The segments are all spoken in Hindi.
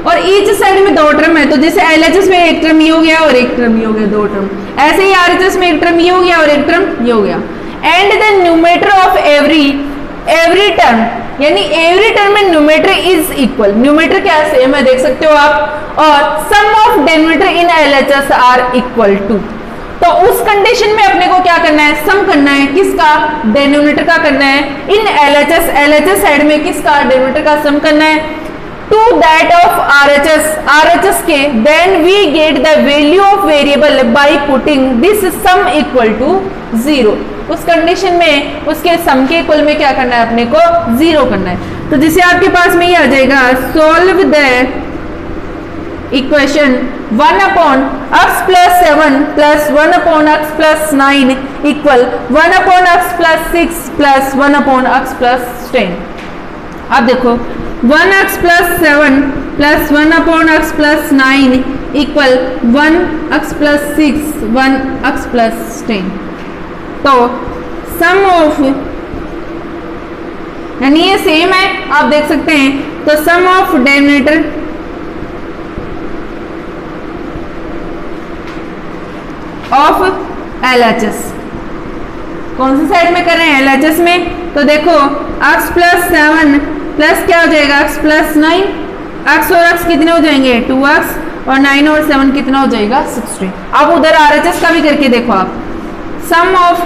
और ईच साइड में 2 टर्म है, तो जैसे LHS में एक टर्म ये हो गया और एक टर्म ये हो गया, 2 टर्म। ऐसे ही RHS में एक टर्म ये हो गया और एक टर्म ये हो गया। And the numerator of every term, यानी एवरी टर्म में न्यूमरेटर इज इक्वल, न्यूमरेटर क्या सेम है देख सकते हो आप, और sum of denominator in LHS are equal to. तो उस कंडीशन में अपने को क्या करना है, सम करना है, किसका, डिनोमिनेटर का करना है। इन LHS साइड में किसका, डिनोमिनेटर का सम करना है टू दैट ऑफ RHS के, then we get the value of variable by putting this sum equal to 0। उस कंडीशन में उसके सम के इक्वल में क्या करना है, अपने को 0 करना है। तो जिसे आपके पास में ये आ जाएगा, solve the equation 1/x + 7 + 1/x + 9 equal 1/x + 6 + 1/x + 10। अब देखो 1x + 7 + 1/x + 9 equal 1x + 6 1x + 10। तो सम ऑफ, यानी ये सेम है आप देख सकते हैं, तो सम ऑफ डिनोमिनेटर ऑफ LHS, कौन सी साइड में कर रहे हैं, LHS में। तो देखो x + 7 प्लस क्या हो जाएगा, x + 9, x और x कितने हो जाएंगे, 2x, और 9 और 7 कितना हो जाएगा, 16। अब उधर RHS का भी करके देखो आप, सम ऑफ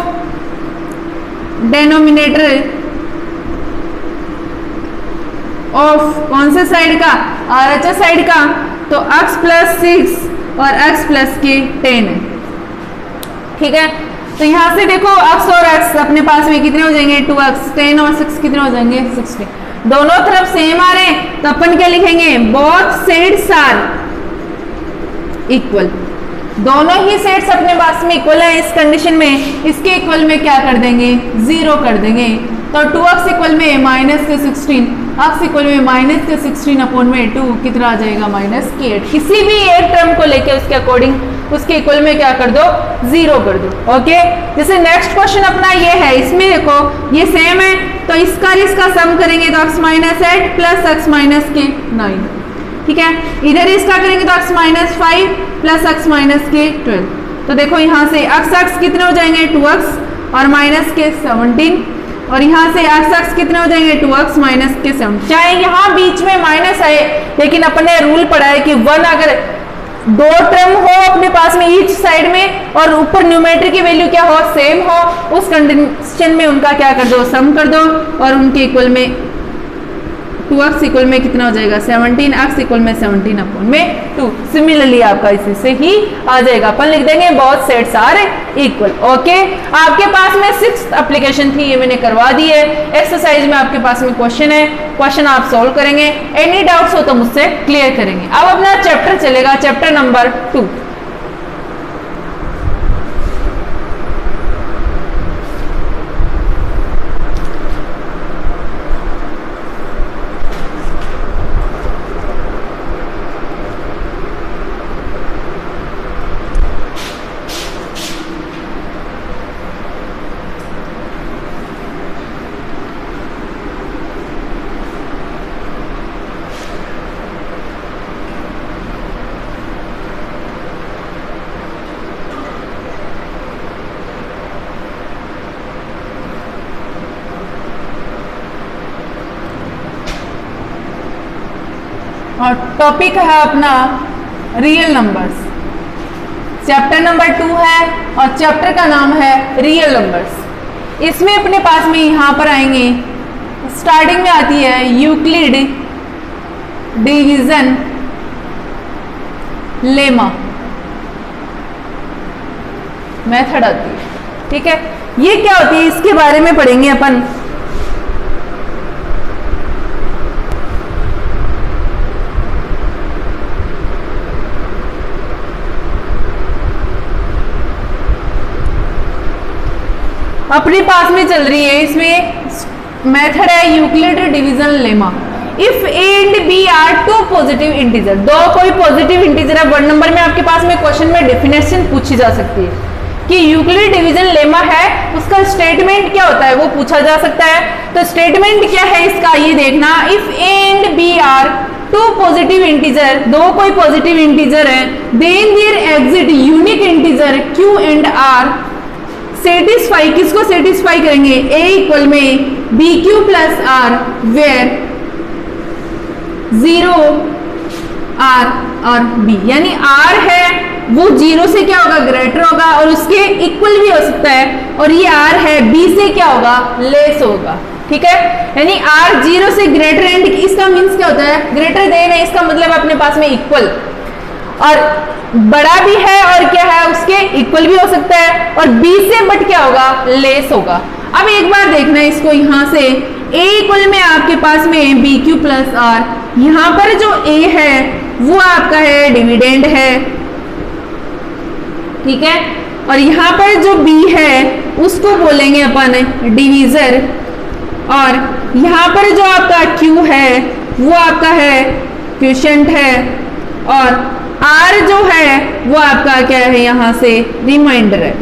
डिनोमिनेटर ऑफ कौन से साइड का, RHS साइड का, तो x + 6 और x + 10 है, ठीक है। तो यहां से देखो x और x अपने पास में कितने हो जाएंगे, 2x, 10 और 6 कितने हो जाएंगे, 16। दोनों तरफ सेम आ रहे हैं, तो अपन क्या लिखेंगे, बोथ साइड्स आर इक्वल, दोनों ही सेट्स अपने पास में इक्वल है। इस कंडीशन में इसके इक्वल में क्या कर देंगे, 0 कर देंगे। तो 2x इक्वल में -16, x इक्वल में -16/2 कितना आ जाएगा, -8। किसी भी एक टर्म को लेके उसके अकॉर्डिंग उसके इक्वल में क्या कर दो, 0 कर दो। ओके, जैसे नेक्स्ट क्वेश्चन अपना ये है, इसमें देखो ये सेम है, तो इसका सम करेंगे तो x - 8 + x - 9, ठीक है। इधर इसका करेंगे तो x - 5 + x - 12। तो देखो यहाँ से x कितने हो जाएंगे, 2x और -17, और यहाँ से x कितने हो जाएंगे, 2x - 7। चाहे यहाँ बीच में माइनस आए, लेकिन अपने रूल पढ़ा है कि 1 अगर 2 टर्म हो अपने पास में ईच साइड में, और ऊपर न्यूमरेटर की वैल्यू क्या हो, सेम हो, उस कंडीशन में उनका क्या कर दो, सम कर दो, और उनके इक्वल में 2x इक्वल में कितना हो जाएगा, 17, x इक्वल में 17/2। सिमिलरली आपका इसी से ही आ जाएगा, अपन लिख देंगे both sets are equal. Okay, आपके पास में 6th एप्लीकेशन थी, ये मैंने करवा दी है। एक्सरसाइज में आपके पास में क्वेश्चन है, क्वेश्चन आप सोल्व करेंगे, एनी डाउट्स हो तो मुझसे क्लियर करेंगे। अब अपना चैप्टर चलेगा, चैप्टर नंबर 2। और टॉपिक है अपना रियल नंबर्स, चैप्टर नंबर 2 है, और चैप्टर का नाम है रियल नंबर्स। इसमें अपने पास में यहाँ पर आएंगे, स्टार्टिंग में आती है यूक्लिड डिवीजन लेमा मेथड आती है, ठीक है। ये क्या होती है, इसके बारे में पढ़ेंगे अपन। अपने पास में चल रही है, इसमें मेथड है Euclid division lemma. If a and b are 2 positive integer, 2 कोई पॉजिटिव इंटीजर है, 1 नंबर में आपके पास में क्वेश्चन में डेफिनेशन पूछी जा सकती है कि यूक्लिड डिवीजन लेमा है, उसका स्टेटमेंट क्या होता है वो पूछा जा सकता है। तो स्टेटमेंट क्या है इसका, ये देखना। If a and b are two positive integer, दो कोई पॉजिटिव इंटीजर है, then there exist unique integer q and r satisfy, किसको सेटिस्फाई करेंगे, a इक्वल में bq plus r where 0 r और b, यानी r है वो 0 से क्या होगा, ग्रेटर होगा और उसके इक्वल भी हो सकता है, और ये r है b से क्या होगा, लेस होगा। ठीक है, यानी r 0 से ग्रेटर एंड इसका मीन्स क्या होता है, ग्रेटर देन है, इसका मतलब अपने पास में इक्वल, और बड़ा भी है और क्या है उसके इक्वल भी हो सकता है, और b से बट क्या होगा, लेस होगा। अब एक बार देखना है इसको, यहां से a इक्वल में आपके पास में बी क्यू प्लस आर, यहां पर जो a है वो आपका है डिविडेंड है, ठीक है, और यहां पर जो b है उसको बोलेंगे अपन डिवीजर, और यहां पर जो आपका q है वो आपका है क्वोशिएंट है, और r जो है वो आपका क्या है, यहां से रिमाइंडर है,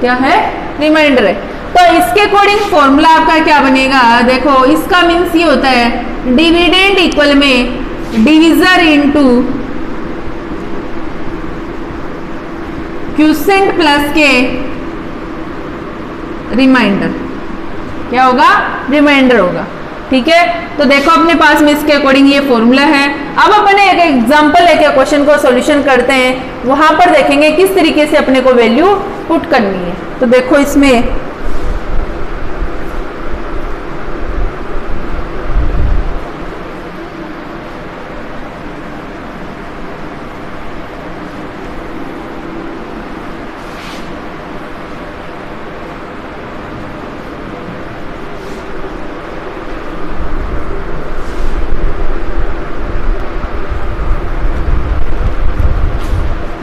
क्या है, रिमाइंडर है। तो इसके अकॉर्डिंग फॉर्मूला आपका क्या बनेगा, देखो इसका मीन्स ये होता है डिविडेंड इक्वल में डिवीजर इनटू क्वोशिएंट प्लस के रिमाइंडर, क्या होगा, रिमाइंडर होगा। ठीक है, तो देखो अपने पास में इसके अकॉर्डिंग ये फॉर्मूला है। अब अपन एक एग्जांपल लेके क्वेश्चन को सॉल्यूशन करते हैं, वहां पर देखेंगे किस तरीके से अपने को वैल्यू पुट करनी है। तो देखो इसमें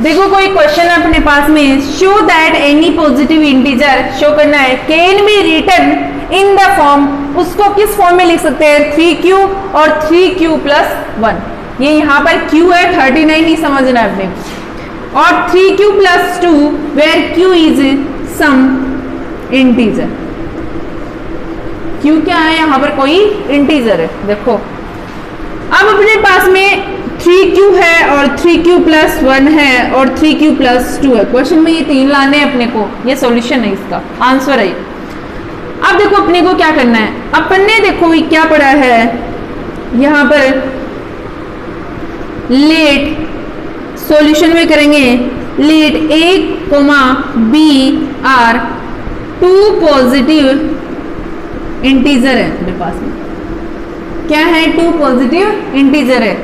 देखो कोई क्वेश्चन है अपने पास में, show that any positive integer, show करना है, can be written in the form, उसको किस फॉर्म में लिख सकते हैं, 3q और 3q प्लस 1, ये यहाँ पर q है 39 ही समझना है अपने, और 3q plus 2 where q is some integer, q क्या है, यहाँ पर कोई इंटीजर है। देखो अब अपने पास में 3q है और 3q प्लस 1 है और 3q प्लस 2 है, क्वेश्चन में ये तीन लाने हैं अपने को, ये सॉल्यूशन है, इसका आंसर है। अब देखो अपने को क्या करना है, अपन ने देखो ये क्या पढ़ा है, यहां पर लेट सॉल्यूशन में करेंगे, let a, b are two positive integer है मेरे पास में, क्या है, टू पॉजिटिव इंटीजर है,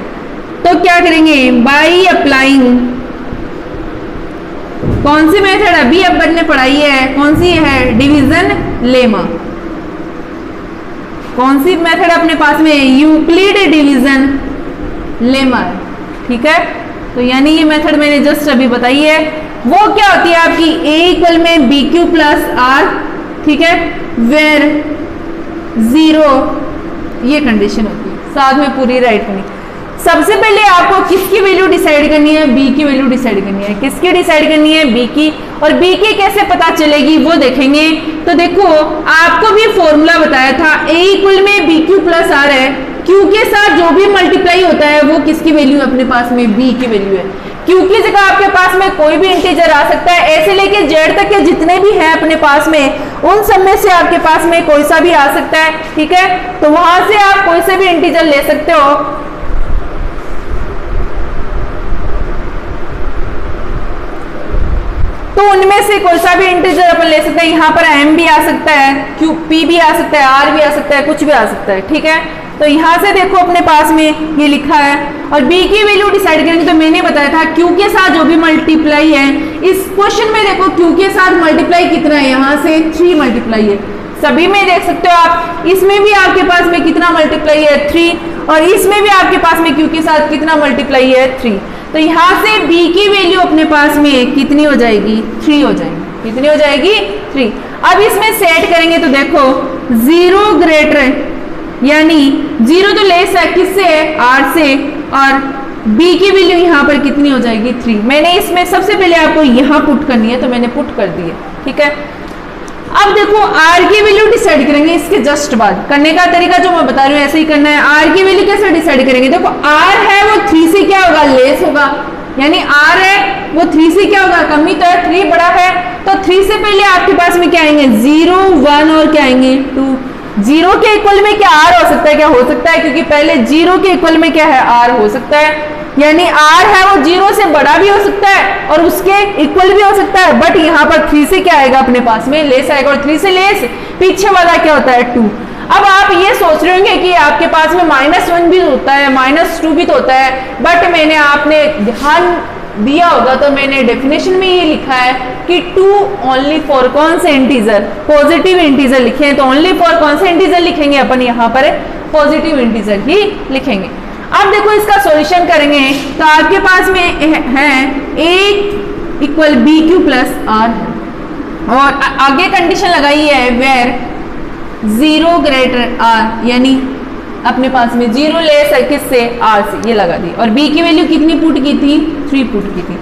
तो क्या करेंगे, बाई अप्लाइंग, कौन सी मेथड अभी अपन ने पढ़ाई है, कौन सी है, डिवीजन लेमा, कौन सी मेथड अपने पास में, यूक्लिड डिवीजन लेमा है। ठीक है, तो यानी ये मेथड मैंने जस्ट अभी बताई है, वो क्या होती है आपकी, a इक्वल में बी क्यू प्लस आर, ठीक है, वेर 0, ये कंडीशन होती है, साथ में पूरी राइट करनी। सबसे पहले आपको किसकी वैल्यू डिसाइड करनी है, b की वैल्यू डिसाइड करनी है, किसकी डिसाइड करनी है, b की, और b की कैसे पता चलेगी वो देखेंगे। तो देखो आपको भी फॉर्मूला बताया था, a इक्वल में bq प्लस r है, q के साथ जो भी मल्टीप्लाई होता है वो किसकी वैल्यू है अपने पास में, b की वैल्यू है, q की जगह आपके पास में कोई भी इंटीजर आ सकता है, ऐसे लेके z तक के जितने भी हैं अपने पास में उन सब में से आपके पास में कोई सा भी आ सकता है। ठीक है, तो वहां से आप कोई से भी इंटीजर ले सकते हो। तो उनमें से कोई सा भी इंटीजर अपन ले सकते हैं, यहाँ पर m भी आ सकता है, q p भी आ सकता है, r भी आ सकता है, कुछ भी आ सकता है। ठीक है, तो यहाँ से देखो अपने पास में ये लिखा है, और b की वैल्यू डिसाइड करेंगे, तो मैंने बताया था q के साथ जो भी मल्टीप्लाई है, इस क्वेश्चन में देखो q के साथ मल्टीप्लाई कितना है, यहाँ से 3 मल्टीप्लाई है, सभी में देख सकते हो आप, इसमें भी आपके पास में कितना मल्टीप्लाई है, 3, और इसमें भी आपके पास में q के साथ कितना मल्टीप्लाई है, 3, तो यहाँ से b की वैल्यू अपने पास में कितनी हो जाएगी, 3 हो जाएगी, कितनी हो जाएगी, 3। अब इसमें सेट करेंगे तो देखो 0 ग्रेटर, यानी 0 तो लेस है किससे है, r से, और b की वैल्यू यहाँ पर कितनी हो जाएगी, 3। मैंने इसमें सबसे पहले आपको यहाँ पुट करनी है तो मैंने पुट कर दी है। ठीक है, अब देखो आर की वैल्यू डिसाइड करेंगे इसके जस्ट बाद। करने का तरीका जो मैं बता रही हूँ ऐसे ही करना है। आर की वैल्यू कैसे डिसाइड करेंगे, देखो आर है वो 3 से क्या होगा, लेस होगा, यानी आर है वो 3 से क्या होगा, कम ही तो है, 3 बड़ा है, तो 3 से पहले आपके पास में क्या आएंगे 0 1 और क्या आएंगे 2। 0 के इक्वल में क्या आर हो सकता है, क्या हो सकता है, क्योंकि पहले 0 के इक्वल में क्या है आर हो सकता है, यानी आर है वो 0 से बड़ा भी हो सकता है और उसके इक्वल भी हो सकता है, बट यहाँ पर 3 से क्या आएगा अपने पास में लेस आएगा, और 3 से लेस पीछे वाला क्या होता है 2। अब आप ये सोच रहे होंगे कि आपके पास में -1 भी होता है, -2 भी तो होता है, बट मैंने आपने ध्यान दिया होगा तो मैंने डेफिनेशन में ये लिखा है कि 2 ओनली फॉर कौन से इंटीजर, पॉजिटिव इंटीजर लिखे हैं, तो ओनली फॉर कौन से इंटीजर लिखेंगे अपन, यहाँ पर पॉजिटिव इंटीजर ही लिखेंगे। अब देखो इसका सॉल्यूशन करेंगे तो आपके पास में है a equal b q plus r, और आगे कंडीशन लगाई है वेर 0 ग्रेटर आर, यानी अपने पास में 0 लेस है किससे, r से, ये लगा दी, और b की वैल्यू कितनी पुट की थी 3 पुट की थी।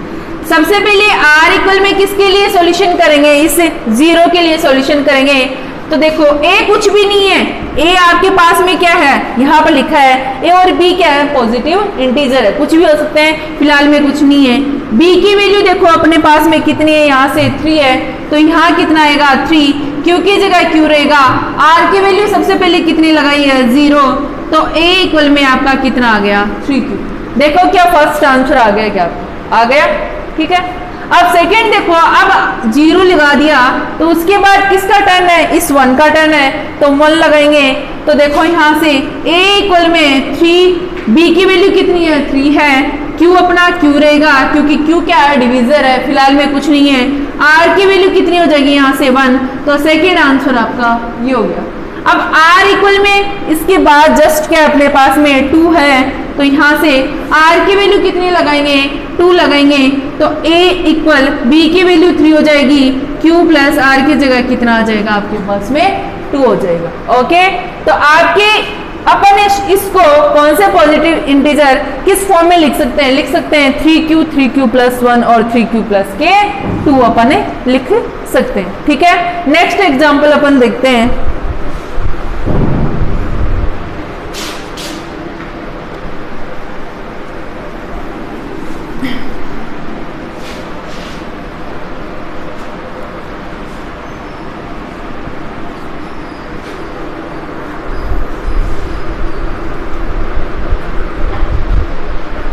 सबसे पहले r इक्वल में किसके लिए सॉल्यूशन करेंगे, इस 0 के लिए सॉल्यूशन करेंगे, तो देखो a कुछ भी नहीं है, a आपके पास में क्या है यहाँ पर लिखा है, a और b क्या है पॉजिटिव इंटीजर है, कुछ भी हो सकते हैं, फिलहाल में कुछ नहीं है। b की वैल्यू देखो अपने पास में कितनी है, यहाँ से 3 है, तो यहाँ कितना आएगा 3, q की जगह q रहेगा, r की वैल्यू सबसे पहले कितनी लगाई है 0, तो a इक्वल में आपका कितना आ गया 3q। देखो क्या फर्स्ट आंसर आ गया, क्या आ गया, ठीक है। अब सेकेंड देखो, अब 0 लगा दिया तो उसके बाद किसका टर्न है, इस 1 का टर्न है, तो 1 लगाएंगे, तो देखो यहाँ से a इक्वल में 3, b की वैल्यू कितनी है 3 है, q अपना q रहेगा क्योंकि q क्या है डिवीजर है, फिलहाल में कुछ नहीं है, r की वैल्यू कितनी हो जाएगी यहाँ से 1, तो सेकेंड आंसर आपका ये हो गया। अब r इक्वल में इसके बाद जस्ट क्या अपने पास में 2 है, तो यहाँ से r की वैल्यू कितनी लगाएंगे 2 लगाएंगे, तो a इक्वल b की वैल्यू 3 हो जाएगी, q प्लस r की जगह कितना आ जाएगा आपके पास में 2 हो जाएगा। ओके, तो आपके अपन इसको कौन से पॉजिटिव इंटीजर किस फॉर्म में लिख सकते हैं, लिख सकते हैं 3q प्लस 1 और 3q प्लस के 2 अपन लिख सकते हैं, ठीक है। नेक्स्ट एग्जाम्पल अपन देखते हैं।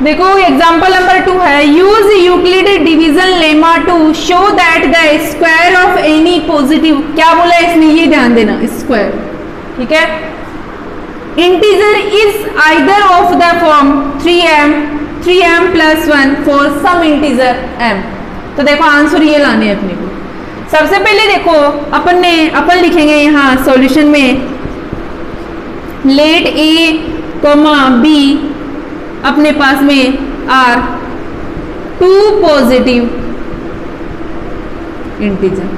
देखो एग्जाम्पल नंबर 2 है, use Euclid division lemma to show that the square of any positive, क्या बोला है इसने, ये ध्यान देना, स्क्वायर, ठीक है, integer is either of the form 3m plus 1 for some integer m। तो देखो आंसर ये लाने हैं अपने को। सबसे पहले देखो अपन लिखेंगे यहाँ सॉल्यूशन में लेट a, b अपने पास में आर 2 पॉजिटिव इंटीजर,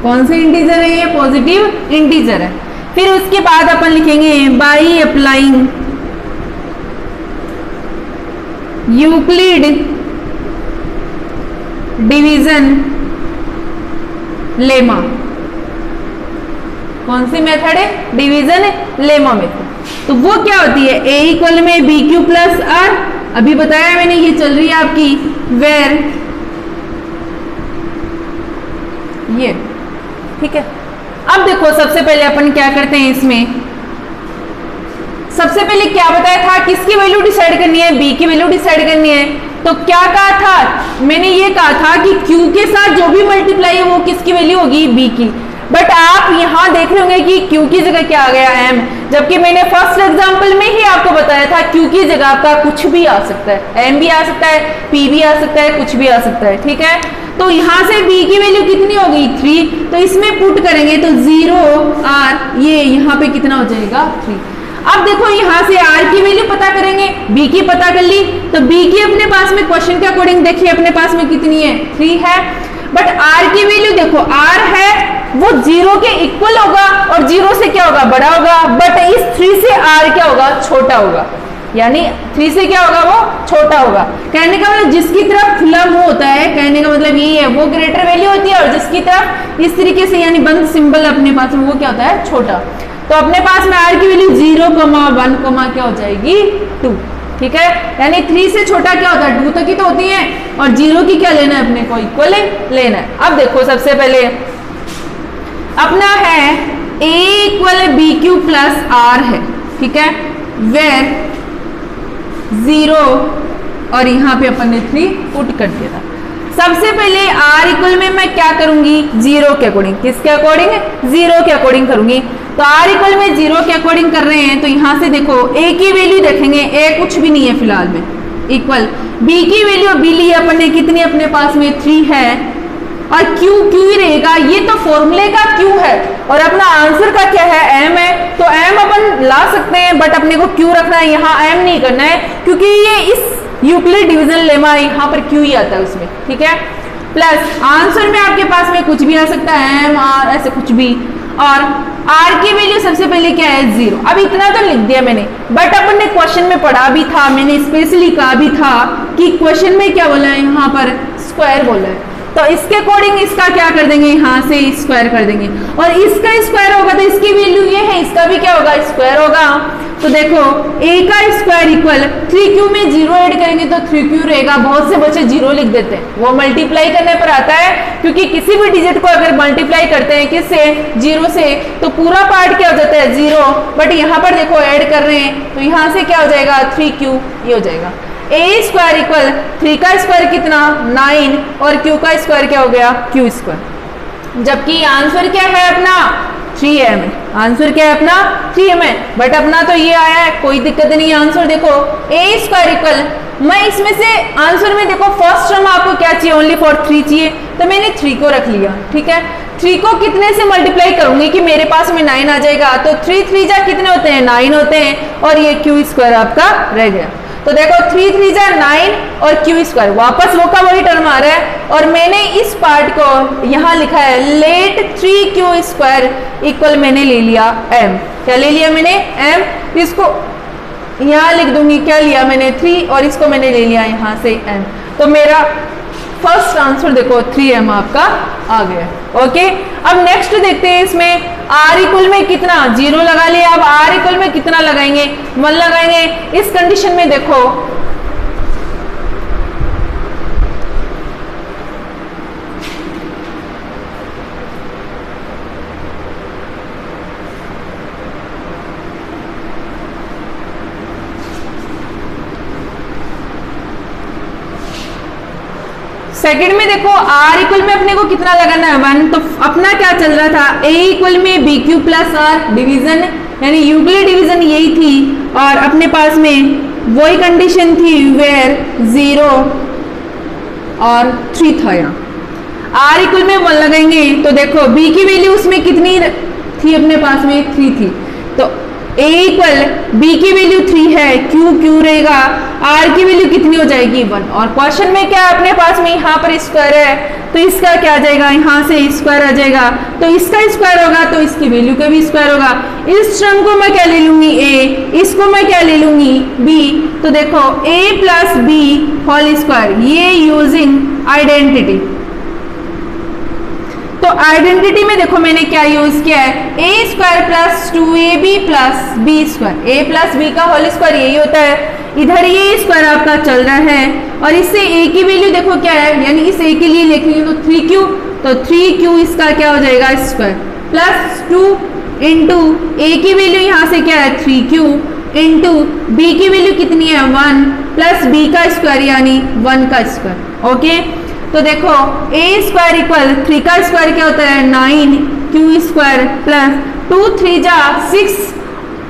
कौन से इंटीजर है ये, पॉजिटिव इंटीजर है। फिर उसके बाद अपन लिखेंगे by applying Euclid division lemma, कौन सी मेथड है, डिवीजन लेमा मेथड। तो वो क्या होती है, a इक्वल में बी क्यू प्लस आर, अभी बताया मैंने, ये चल रही है आपकी वेर ये, ठीक है। अब देखो सबसे पहले अपन क्या करते हैं इसमें, सबसे पहले क्या बताया था, किसकी वैल्यू डिसाइड करनी है, b की वैल्यू डिसाइड करनी है। तो क्या कहा था, मैंने ये कहा था कि q के साथ जो भी मल्टीप्लाई है वो किसकी वैल्यू होगी, b की, बट आप यहां देख रहे होंगे कि q की जगह क्या आ गया m, जबकि मैंने फर्स्ट एग्जांपल में ही आपको बताया था q की जगह आपका कुछ भी आ सकता है, m भी आ सकता है, p भी आ सकता है, कुछ भी आ सकता है, ठीक है। तो यहां से b की वैल्यू कितनी होगी 3, तो इसमें पुट करेंगे तो 0 r, ये यहाँ पे कितना हो जाएगा 3। अब देखो यहाँ से r की वैल्यू पता करेंगे, b की पता कर ली, तो b की अपने पास में क्वेश्चन के अकॉर्डिंग देखिए अपने पास में कितनी है 3 है, बट r की वैल्यू देखो r है वो 0 के इक्वल होगा और 0 से क्या होगा बड़ा होगा, बट इस 3 से r क्या होगा छोटा होगा, यानी 3 से क्या होगा, वो छोटा होगा। कहने का मतलब जिसकी तरफ खुला मुंह होता है, कहने का मतलब यही है, वो ग्रेटर वैल्यू होती है, और जिसकी तरफ इस तरीके से यानी बंद सिंबल अपने पास में, वो क्या होता है, छोटा। तो अपने पास में r की वैल्यू 0,1, क्या हो जाएगी 2, ठीक है। यानी 3 से छोटा क्या होता है, 2 तक ही तो होती है, और 0 की क्या लेना है अपने को, इक्वल लेना है। अब देखो सबसे पहले अपना है a equal BQ plus r है, ठीक है, वेर 0 और यहाँ पे अपन ने 3 पुट कर दिया था। सबसे पहले r इक्वल में मैं क्या करूंगी, 0 के अकॉर्डिंग, किसके अकॉर्डिंग, 0 के अकॉर्डिंग करूंगी। तो r इक्वल में 0 के अकॉर्डिंग कर रहे हैं, तो यहां से देखो a की वैल्यू देखेंगे, a कुछ भी नहीं है फिलहाल में, इक्वल b की वैल्यू b ली अपन ने, कितनी अपने पास में 3 है, और q ही रहेगा, ये तो फॉर्मूले का q है, और अपना आंसर का क्या है, m है। तो m अपन ला सकते हैं, बट अपने को q रखना है, यहाँ m नहीं करना है, क्योंकि ये इस यूक्लिड डिवीजन लेमा यहाँ पर q ही आता है उसमें, ठीक है। प्लस आंसर में आपके पास में कुछ भी आ सकता है, m r ऐसे कुछ भी, और r की वैल्यू सबसे पहले क्या है, 0। अब इतना तो लिख दिया मैंने, बट अपन ने क्वेश्चन में पढ़ा भी था, मैंने स्पेशली कहा भी था कि क्वेश्चन में क्या बोला है, यहाँ पर स्क्वायर बोला है, तो इसके अकॉर्डिंग इसका क्या कर देंगे, यहाँ से स्क्वायर कर देंगे, और इसका स्क्वायर होगा तो इसकी वैल्यू ये है, इसका भी क्या होगा, स्क्वायर होगा। तो देखो a का स्क्वायर इक्वल 3q में 0 ऐड करेंगे तो 3q रहेगा, बहुत से बच्चे 0 लिख देते हैं, वो मल्टीप्लाई करने पर आता है, क्योंकि किसी भी डिजिट को अगर मल्टीप्लाई करते हैं किससे, 0 से, तो पूरा पार्ट क्या हो जाता है, 0, बट यहाँ पर देखो ऐड कर रहे हैं, तो यहाँ से क्या हो जाएगा, 3q, ये हो जाएगा। a स्क्वायर इक्वल 3 का स्क्वायर कितना, 9, और q का स्क्वायर क्या हो गया, q स्क्वायर, जबकि आंसर क्या है अपना 3m है, आंसर क्या है अपना 3m है, बट अपना तो ये आया है, कोई दिक्कत नहीं। आंसर देखो a स्क्वायर इक्वल, मैं इसमें से आंसर में देखो फर्स्ट टर्म आपको क्या चाहिए, ओनली फॉर 3 चाहिए, तो मैंने 3 को रख लिया, ठीक है। 3 को कितने से मल्टीप्लाई करूंगी कि मेरे पास में 9 आ जाएगा, तो 3 3 जा कितने होते हैं, 9 होते हैं, और ये q स्क्वायर आपका रह गया। तो देखो 3 3 जा 9 और q स्क्वायर, वापस वो का वही टर्म आ रहा है, और मैंने इस पार्ट को यहाँ लिखा है, लेट 3q स्क्वायर इक्वल मैंने ले लिया m, क्या ले लिया मैंने, m, इसको यहाँ लिख दूंगी, क्या लिया मैंने 3, और इसको मैंने ले लिया यहाँ से m, तो मेरा फर्स्ट आंसर देखो 3m आपका आ गया। ओके, अब नेक्स्ट देखते हैं, इसमें r इक्वल में कितना, 0 लगा लिया, अब r इक्वल में कितना लगाएंगे, 1 लगाएंगे। इस कंडीशन में देखो सेकंड में देखो r इक्वल में अपने को कितना लगाना है, 1, तो अपना क्या चल रहा था, a इक्वल में BQ प्लस r डिवीजन, यानी यूक्लिड डिवीजन यही थी, और अपने पास में वही कंडीशन थी वेयर 0 और 3 था। यहाँ r इक्वल में 1 लगाएंगे, तो देखो b की वैल्यू उसमें कितनी थी, अपने पास में 3 थी, तो a इक्वल b की वैल्यू 3 है, q रहेगा, r की वैल्यू कितनी हो जाएगी 1, और क्वेश्चन में क्या अपने पास में यहाँ पर स्क्वायर है, तो इसका क्या आ जाएगा, यहाँ से स्क्वायर आ जाएगा, तो इसका स्क्वायर होगा तो इसकी वैल्यू का भी स्क्वायर होगा। इस टर्म को मैं क्या ले लूंगी, a, इसको मैं क्या ले लूंगी, b, तो देखो a plus b whole square, ये यूजिंग आइडेंटिटी, तो आइडेंटिटी में देखो मैंने क्या यूज किया है, a square plus 2ab plus b square, a plus b का होल स्क्वायर यही होता है, इधर ये स्क्वायर आपका चल रहा है, और इससे a की वैल्यू देखो क्या है, यानी इस a के लिए लिखेंगे तो 3q, तो 3q इसका क्या हो जाएगा स्क्वायर, प्लस 2 इंटू a की वैल्यू यहाँ से क्या है 3q, इंटू b की वैल्यू कितनी है 1, प्लस b का स्क्वायर यानी 1 का स्क्वायर। ओके, तो देखो a स्क्वायर इक्वल 3 का स्क्वायर क्या होता है 9, q स्क्वायर प्लस 2 3 जा 6,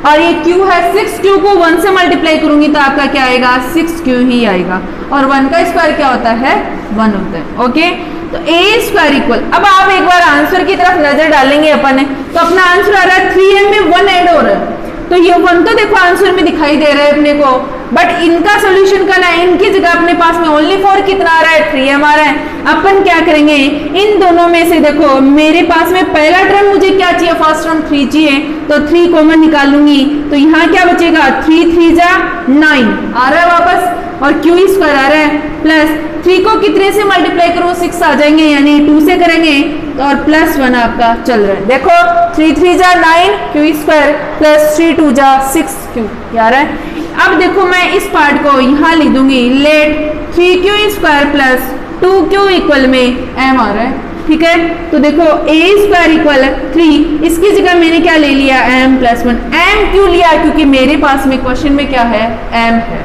और ये q है 6q को 1 से मल्टीप्लाई करूंगी तो आपका क्या आएगा 6q ही आएगा, और 1 का स्क्वायर क्या होता है 1 होता है। ओके, तो a स्क्वायर इक्वल, अब आप एक बार आंसर की तरफ नजर डालेंगे अपन, तो अपना आंसर आ रहा है 3m में 1 ऐड हो रहा है, तो ये 1 तो देखो आंसर में दिखाई दे रहा है अपने को, बट इनका सोल्यूशन करना है, इनकी जगह अपने पास में ओनली 4 कितना आ रहा है, 3m आ रहा है। अपन क्या करेंगे, इन दोनों में से देखो मेरे पास में पहला टर्म मुझे क्या चाहिए, फर्स्ट टर्म 3 चाहिए, तो 3 कॉमन निकालूंगी, तो यहाँ क्या बचेगा, 3 3 जा 9 आ रहा है वापस, और क्यू स्क्वायर आ रहा है प्लस 3 को कितने से मल्टीप्लाई करो, 6 आ जाएंगे, यानी 2 से करेंगे तो, और प्लस 1 आपका चल रहा है। देखो 3 3 जा 9 क्यू स्क्वायर प्लस 3 2 जा 6 क्यू आ रहा है। अब देखो मैं इस पार्ट को यहाँ लिख दूंगी, let 3 q square plus 2 q equal में m आ रहा है, ठीक है। तो देखो a स्क्वायर इक्वल 3, इसकी जगह मैंने क्या ले लिया, m प्लस 1। m क्यों लिया, क्योंकि मेरे पास में क्वेश्चन में क्या है, m है,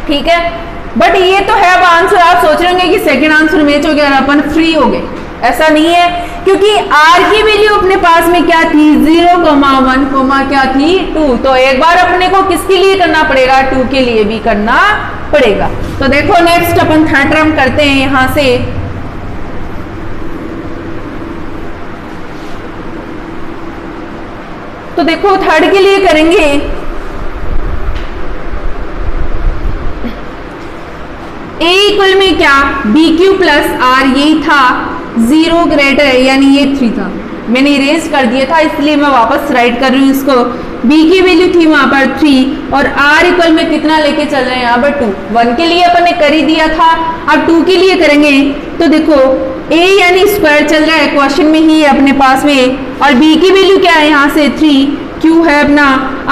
ठीक है। बट ये तो है, अब आंसर आप सोच रहे होंगे कि सेकंड आंसर मैच हो गया और अपन फ्री हो गए, ऐसा नहीं है, क्योंकि r की वैल्यू अपने पास में क्या थी, 0,1, क्या थी 2, तो एक बार अपने को किसके लिए करना पड़ेगा, 2 के लिए भी करना पड़ेगा। तो देखो नेक्स्ट अपन थर्ड टर्म करते हैं यहां से, तो देखो थर्ड के लिए करेंगे, a इक्वल में क्या, बी क्यू प्लस आर, यही था 0 ग्रेटर है, यानी ये 3 था, मैंने इरेज कर दिया था इसलिए मैं वापस राइट कर रही हूँ इसको। b की वैल्यू थी वहां पर 3 और r इक्वल में कितना लेके चल रहे हैं यहाँ पर 2, 1 के लिए अपन ने कर ही दिया था, अब 2 के लिए करेंगे, तो देखो a यानी स्क्वायर चल रहा है, क्वेश्चन में ही है अपने पास में, और b की वैल्यू क्या है यहाँ से 3, q है अपना,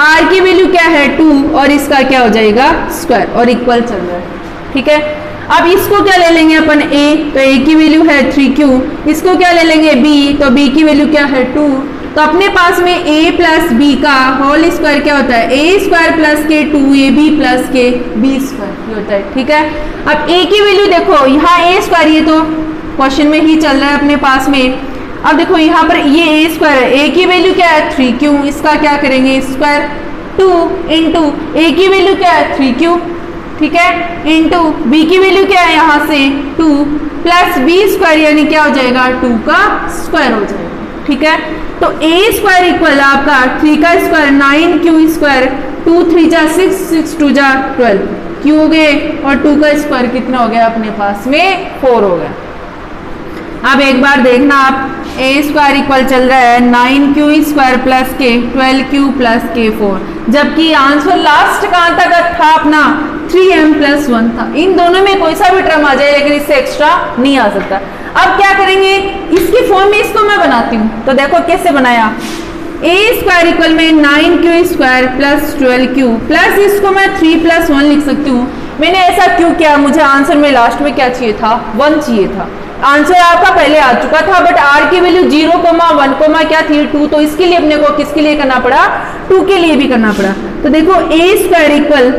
r की वैल्यू क्या है 2, और इसका क्या हो जाएगा स्क्वायर, और इक्वल चल रहा है, ठीक है। अब इसको क्या ले लेंगे अपन a, तो a की वैल्यू है 3q, इसको क्या ले लेंगे b, तो b की वैल्यू क्या है 2, तो अपने पास में a प्लस b का होल स्क्वायर क्या होता है, a स्क्वायर प्लस के 2ab प्लस के b स्क्वायर होता है, ठीक है। अब a की वैल्यू देखो यहाँ a स्क्वायर, ये तो क्वेश्चन में ही चल रहा है अपने पास में, अब देखो यहाँ पर ये a स्क्वायर है, a की वैल्यू क्या है 3q, इसका क्या करेंगे स्क्वायर, 2 इंटू a की वैल्यू क्या है 3q, ठीक है, इंटू b की वैल्यू क्या है यहाँ से 2 प्लस b स्क्वायर, यानी क्या हो जाएगा 2 का स्क्वायर हो जाएगा, ठीक है। तो a स्क्वायर इक्वल आपका 3 का स्क्वायर 9q स्क्वायर, 2 3 जा 6 6 2 जा 12 q हो गए, और 2 का स्क्वायर कितना हो गया अपने पास में 4 हो गया। अब एक बार देखना आप, a स्क्वायर इक्वल चल रहा है 9q स्क्वायर प्लस के 12q प्लस के 4, जबकि आंसर लास्ट कहां तक था अपना 3m प्लस 1 था। इन दोनों में कोई सा भी टर्म आ जाए, लेकिन इससे एक्स्ट्रा नहीं आ सकता। अब क्या करेंगे, इसकी फॉर्म में इसको मैं बनाती हूँ, तो देखो कैसे बनाया, a स्क्वायर इक्वल में 9q square plus 12q plus इसको मैं 3 प्लस 1 लिख सकती हूँ। मैंने ऐसा क्यों किया, मुझे आंसर में लास्ट में क्या चाहिए था, 1 चाहिए था, आंसर आपका पहले आ चुका था, बट r की वैल्यू 0,1 क्या थी 2, तो इसके लिए अपने को किसके लिए करना पड़ा, 2 के लिए भी करना पड़ा। तो देखो a स्क्वायर इक्वल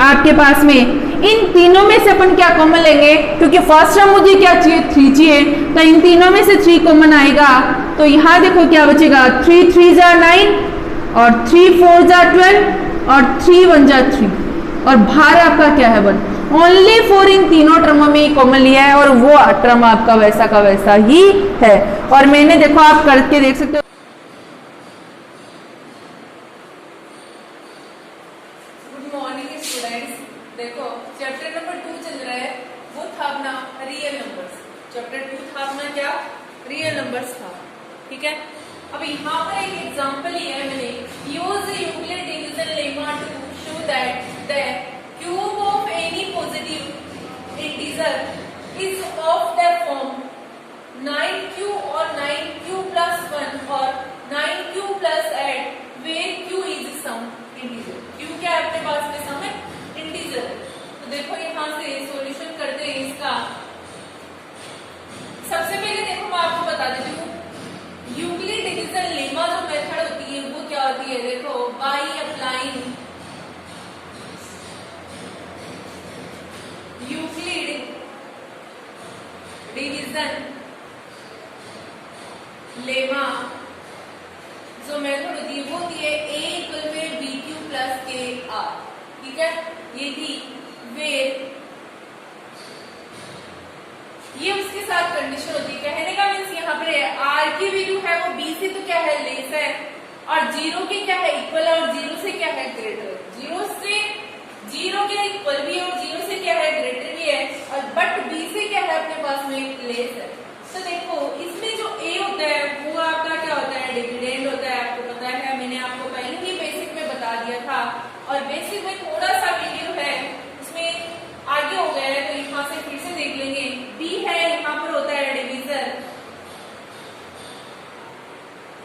आपके पास में इन तीनों में से अपन क्या कॉमन लेंगे, क्योंकि फर्स्ट टर्म मुझे क्या चाहिए 3 चाहिए, तो इन तीनों में से 3 कॉमन आएगा, तो यहाँ देखो क्या बचेगा 3 3 जा 9 और 3 4 जा 12 और 3 1 जा 3, और बाहर आपका क्या है 1, ओनली 4 इन तीनों टर्मों में कॉमन लिया है, और वो टर्म आपका वैसा का वैसा ही है। और मैंने देखो आप करके देख सकते हो, देखो चैप्टर नंबर 2 चल रहा है, वो था अपना रियल नंबर्स, चैप्टर 2 था अपना क्या, रियल नंबर्स था, ठीक है। अब यहाँ पर एक एग्जांपल लिया है मैंने, use Euclid division lemma to show that the cube of any positive integer is of the form 9q और 9q प्लस 1 और 9q plus 8 where q is some integer. q क्या है अपने पास में सम है, इंटीजर। तो देखो यहाँ से सॉल्यूशन करते हैं इसका। सबसे पहले देखो मैं आपको बता देती हूँ, यूक्लिड डिवीजन लेमा जो मेथड होती है वो क्या होती है, देखो by applying Euclid division lemma जो मेथड होती है वो होती है a इक्वल में बी क्यू प्लस के आर, ठीक है, ये थी वेर, ये उसके साथ कंडीशन होती है, कहने का मीन्स यहाँ पर आर की वैल्यू है वो बी से तो क्या है लेस है, और 0 के क्या है इक्वल है, और 0 से क्या है ग्रेटर, 0 से जीरो के इक्वल भी है और जीरो से क्या है ग्रेटर भी है, और बट बी से क्या है अपने पास में लेस है। तो देखो इसमें जो ए होता है वो आपका क्या होता है, डिविडेंड होता है। आपको पता है, मैंने आपको पहले ही बेसिक में बता दिया था, और बेसिक में थोड़ा सा वीडियो है उसमें आगे हो गया है, तो यहाँ से फिर से देख लेंगे। बी है, यहाँ पर होता है डिवीजन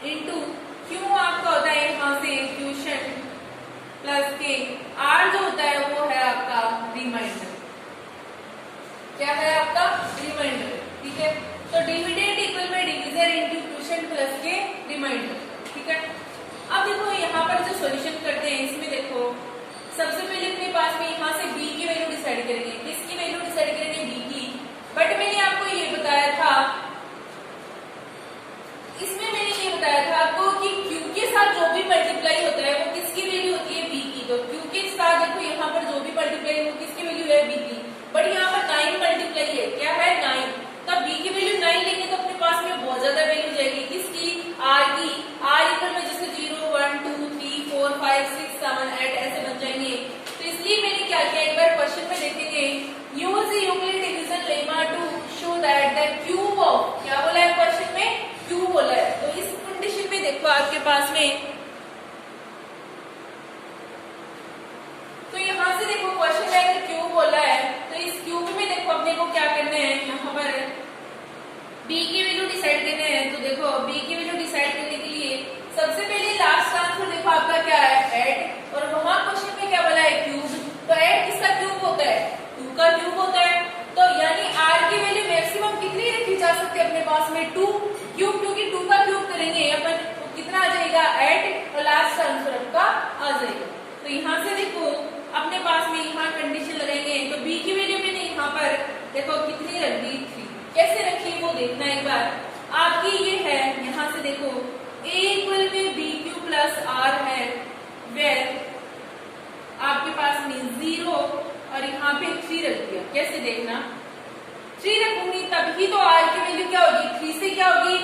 इनटू क्यू आपका होता है यहाँ से क्यूशन प्लस के, आर जो होता है वो है आपका रिमाइंडर। क्या है आपका रिमाइंडर, ठीक है। तो डिविडेंड इक्वल में डिवीजन इनटू क्यूशन प्लस के रिमाइंडर, ठीक है। अब देखो यहाँ पर जो सॉल्यूशन करते हैं इसमें देखो सबसे पहले अपने पास में यहाँ से बी की वैल्यू डिसाइड करेंगे। किसकी वैल्यू डिसाइड करेंगे, बी की। बट मैंने आपको ये बताया था, इसमें मैंने ये बताया था आपको कि क्यू के साथ जो भी मल्टीप्लाई होता है वो किसकी वैल्यू होती है, बी की। तो क्यू के साथ देखो यहाँ पर जो भी मल्टीप्लाई है वो किसकी वैल्यू है, बी की। बट यहाँ पर 9 मल्टीप्लाई है, क्या है 9। तब बी की वैल्यू 9 लेंगे तो अपने पास में बहुत ज्यादा वैल्यू जाएगी, किसकी, आर की। आर इक्वल में जैसे 0 1 2 3 4 5 6 7 8 ऐसे बन जाएंगे। तो इसलिए मैंने क्या किया, एक बार क्वेश्चन में देखेंगे, use Euclid division lemma to show that the cube of, क्या बोला है क्वेश्चन में, क्यूब बोला है। तो इस कंडीशन में देखो आपके पास में, तो यहाँ से देखो क्वेश्चन में अगर क्यूब बोला है तो इस क्यूब में देखो अपने को क्या करना है, यहाँ पर बी की वैल्यू डिसाइड करना है। तो देखो बी की वैल्यू डिसाइड करने के लिए सबसे पहले लास्ट आंसर देखो आपका क्या है, ऐड, और वहां क्वेश्चन में क्या बोला है, क्यूब। तो ऐड किसका क्यूब होता है, 2 का क्यूब होता है। तो यानी आर की वैल्यू मैक्सिमम कितनी रखी जा सकती है अपने पास में, 2 क्यूब, क्योंकि 2 का क्यूब करेंगे अपन तो कितना आ जाएगा, 8, और लास्ट आंसर आपका आ जाएगा। तो यहाँ से देखो अपने पास में यहाँ कंडीशन लगाएंगे। तो बी की वैल्यू मैंने यहाँ पर देखो कितनी रख दी, 3। कैसे रखी वो देखना एक बार। आपकी ये है, यहाँ से देखो ए इक्वल में बी क्यू प्लस आर है, वेर आपके पास में 0 और यहाँ पे 3 रख दिया। कैसे देखना, 3 रखूंगी तभी तो आर की वैल्यू क्या होगी, 3 से क्या होगी,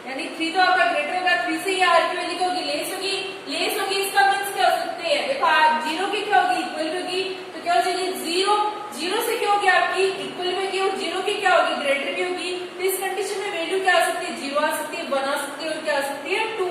यानी 3 तो आपका ग्रेटर होगा, 3 से ये आर की वैल्यू क्या होगी, लेस होगी। लेस होगी इसका मीन्स क्या हो सकते हैं, देखो 0 की क्या होगी, इक्वल होगी। तो क्या हो जाएगी 0, 0 से क्या होगी आपकी इक्वल में होगी, और 0 की क्या होगी, ग्रेटर भी होगी। तो इस कंडीशन में वैल्यू क्या आ सकती है, 0 आ सकती है, 1 आ सकती है, और क्या आ सकती है 2।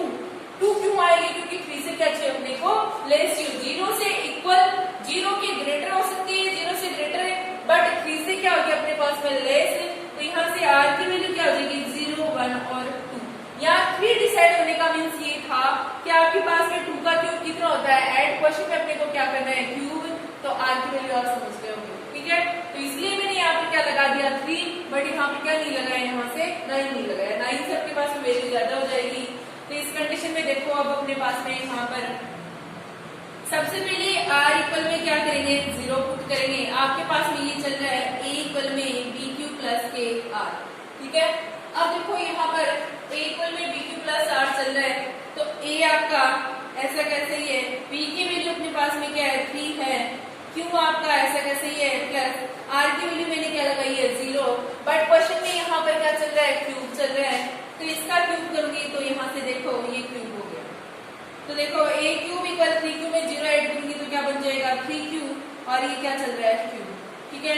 2 क्यों आएगी, क्योंकि 3 से क्या चाहिए अपने को, लेस चाहिए। 0 से इक्वल, 0 की ग्रेटर हो सकती है, 0 से ग्रेटर है, बट 3 से क्या होगी अपने पास में लेस। तो यहाँ से आर की वैल्यू क्या हो जाएगी, 0 1 और 2। यहाँ 3 डिसाइड होने का मीन्स ये था कि आपके पास में 2 का क्यूब कितना होता है, ऐड क्वेश्चन में अपने को क्या करना है, क्यूब। तो आर की वैल्यू आप समझ गए होंगे, ठीक है। तो इसलिए मैंने यहाँ पे क्या लगा दिया 3, बट यहाँ पे क्या नहीं लगाया, यहाँ से 9 नहीं लगाया। 9 से आपके पास में वैल्यू ज्यादा हो जाएगी। तो इस कंडीशन में देखो अब अपने पास में यहाँ पर सबसे पहले आर इक्वल में क्या करेंगे, 0 पुट करेंगे। आपके पास में ये चल रहा है ए इक्वल में बी क्यू प्लस के आर, ठीक है। अब देखो यहाँ पर ए इक्वल में बी क्यू प्लस आर चल रहा है, तो ए आपका ऐसा कैसे ही है, बी की वैल्यू अपने पास में क्या है, 3 है, क्यू आपका ऐसा कैसे ही है, प्लस आर की वैल्यू मैंने क्या लगाई है, 0। बट क्वेश्चन में यहाँ पर क्या चल रहा है, क्यूब चल रहा है। तो इसका क्यूब करूंगी तो यहाँ से देखो ये क्यूब हो गया। तो देखो ए क्यूब इक्वल 3 क्यूब में 0 ऐड करूंगी तो क्या बन जाएगा, 3 क्यूब, और ये क्या चल रहा है, क्यूब, ठीक है।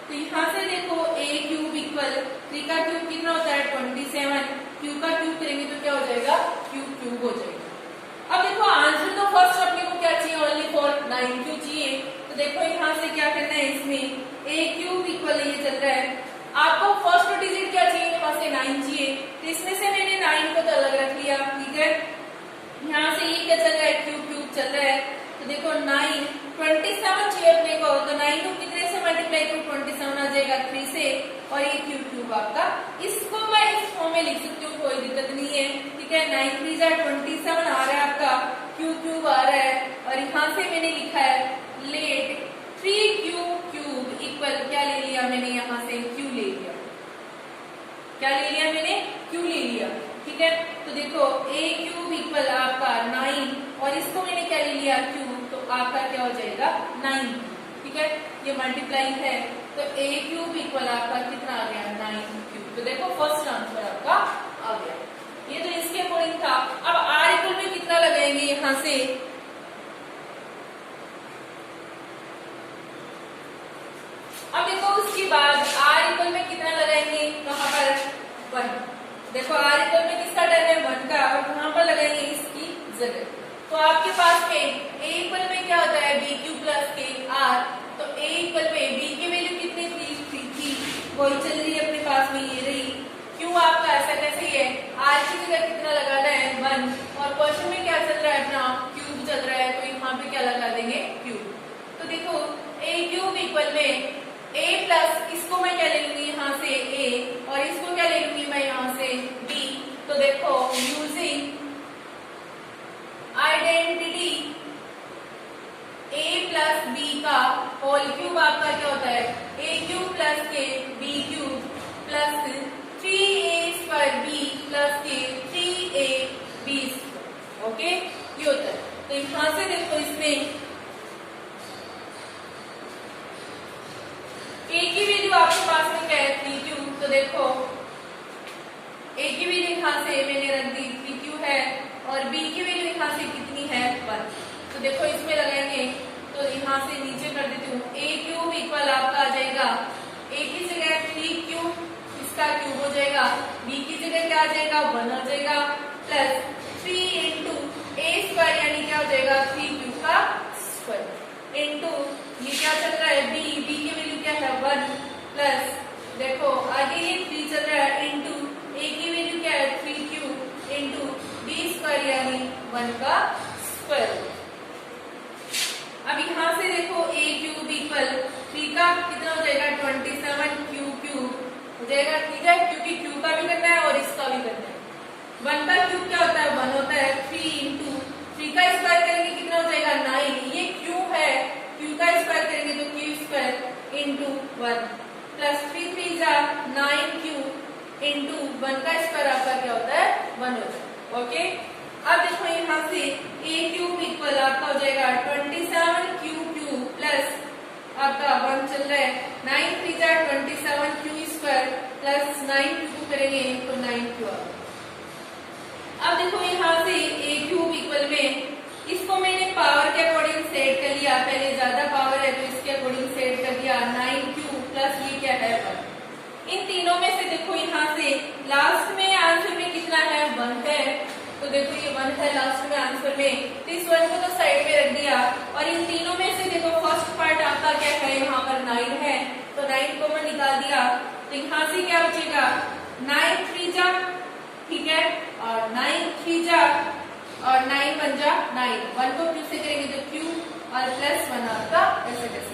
तो यहाँ से देखो ए क्यूब इक्वल 3 का क्यूब कितना होता है, 27, क्यूब का क्यूब करेंगे तो क्या हो जाएगा, क्यूब क्यूब हो जाएगा। अब देखो आंसर तो फर्स्ट अपने को क्या चाहिए, ओनली फॉर 9 क्यू चाहिए। तो देखो यहाँ से क्या करना है, इसमें ए क्यूब इक्वल ये चल रहा है, आपको फर्स्ट डिजिट क्या चाहिए, यहाँ से 9 चाहिए। तो इसमें से मैंने 9 को तो अलग रख लिया, ठीक है। यहाँ से ये क्या चल रहा है, क्यूब क्यूब चल रहा है। तो देखो 9 27 चाहिए अपने को, तो 9 को कितने से मल्टीप्लाई करूँ, 27 आ जाएगा 3 से, और ये क्यूब क्यूब आपका, इसको मैं इस फॉर्म में लिख सकती हूँ, कोई दिक्कत नहीं है, ठीक है। 9 3 जा 27 आ रहा है आपका, क्यूब क्यूब आ रहा है, और यहाँ से मैंने लिखा है लेट 3 क्यूब क्यूब इक्वल क्या ले लिया मैंने, यहाँ से क्यू ले लिया, क्या ले लिया मैंने, क्यू ले लिया, ठीक है। तो देखो ए क्यूब इक्वल आपका 9, और इसको मैंने क्या ले लिया, क्यूब, तो आपका क्या हो जाएगा 9, ठीक है। ये मल्टीप्लाई है, तो ए क्यूब इक्वल आपका कितना आ गया, 9 क्यूब। तो देखो फर्स्ट आंसर आपका आ गया। ये तो इसके अकॉर्डिंग था। अब आर इक्वल में कितना लगाएंगे, यहाँ से अब देखो उसके बाद r इक्वल में कितना लगाएंगे, कहाँ पर 1। देखो r इक्वल में किसका टर्म है 1 का, और कहाँ पर लगाएंगे इसकी जगह। तो आपके पास में a इक्वल में क्या होता है bq प्लस के r। तो a इक्वल में b की वैल्यू कितनी थी, वही चल रही है अपने पास में, ये रही। q आपका ऐसा कैसे है, r की जगह कितना लगाना है 1, और क्वेश्चन में क्या चल रहा है अपना क्यूब चल रहा है, तो यहाँ पे क्या लगा देंगे क्यूब। तो देखो a क्यूब इक्वल में a प्लस इसको मैं क्या ले लूंगी यहाँ से a, और इसको क्या ले लूंगी मैं यहाँ से b। तो देखो using identity a plus b का होल क्यूब आपका क्या होता है a क्यूब प्लस के b cube plus 3a square b plus के 3ab। ओके, ये होता है। तो यहां से देखो इसमें a की वैल्यू आपके पास में क्या है 3q। तो देखो a की वैल्यू यहां से मैंने रख दी 3q है, और b की वैल्यू यहां से कितनी है 1। तो देखो इसमें लगाएंगे, तो यहाँ से नीचे कर देती हूँ a क्यूब इक्वल आपका आ जाएगा a की जगह 3q, इसका क्यूब हो जाएगा, b की जगह क्या आ जाएगा 1 आ जाएगा, प्लस 3 इंटू a स्क्वायर यानी क्या हो जाएगा 3q का स्क्वायर, इंटू ये क्या चल रहा है b की वैल्यू क्या है 1, प्लस देखो आगे ये 3 चल रहा है, इंटू a की वैल्यू क्या है 3q इंटू b स्क्वायर यानी 1 का स्क्वायर। अब यहाँ से देखो a क्यूब इक्वल 3 का कितना हो जाएगा 27q क्यूब हो जाएगा, ठीक है, क्योंकि q का भी करना है और इसका भी करना है। 1 का क्यूब क्या होता है 1 होता है, 3 इंटू 3 का स्क्वायर करेंगे कितना हो जाएगा 9, ये q है, q का स्क्वायर करेंगे तो q स्क्वायर इंटू 1 प्लस 3 3 जा 9q इंटू 1 का स्क्वायर आपका क्या होता है 1 होता है। ओके, अब देखो यहाँ से a क्यूब इक्वल आपका हो जाएगा 27q क्यूब प्लस आपका 1 चल रहा है 9 3 जा 27q स्क्वायर प्लस 9q करेंगे तो 9q। अब देखो यहाँ से a क्यूब इक्वल में इसको मैंने पावर के अकॉर्डिंग सेट कर लिया, पहले ज्यादा पावर है तो इसके अकॉर्डिंग सेट कर दिया 9q प्लस ये क्या है 1। इन तीनों में से देखो यहाँ से लास्ट में आंसर में कितना है 1 है, तो देखो ये 1 है लास्ट में आंसर में, तो इस 1 को तो साइड में रख दिया, और इन तीनों में से देखो फर्स्ट पार्ट आपका क्या है यहाँ पर 9 है, तो 9 को मैं निकाल दिया, तो यहाँ से क्या बचेगा 9 3 जा, ठीक है, और 9 3 जा और 9 1 जा 9, 1 को q से करेंगे तो q और प्लस 1 आपका ऐसे कैसे।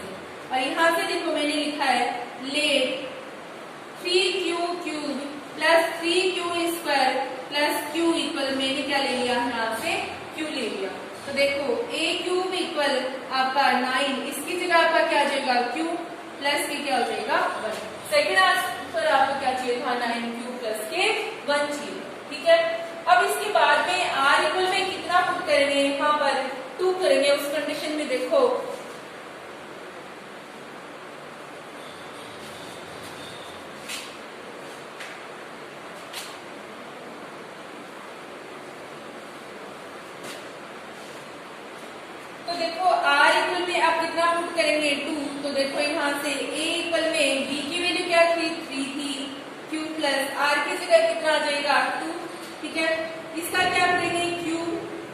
और यहाँ से देखो मैंने लिखा है let 3q cube plus 3q square plus q equal मैंने क्या ले लिया यहाँ से q ले लिया। तो देखो a क्यूब इक्वल आपका 9, इसकी जगह आपका क्या आ जाएगा q प्लस के क्या हो जाएगा 1। सेकेंड आंसर आपको क्या चाहिए था 9q प्लस के 1 चाहिए, ठीक है। अब इसके बाद में r इक्वल में कितना पुट करेंगे यहाँ पर 2 करेंगे, उस कंडीशन में देखो r इक्वल में आप कितना पुट करेंगे 2, तो देखो यहाँ से a इक्वल में b की वैल्यू क्या थी 3 थी, q प्लस r की जगह कितना आ जाएगा 2, ठीक है। इसका क्या करेंगे q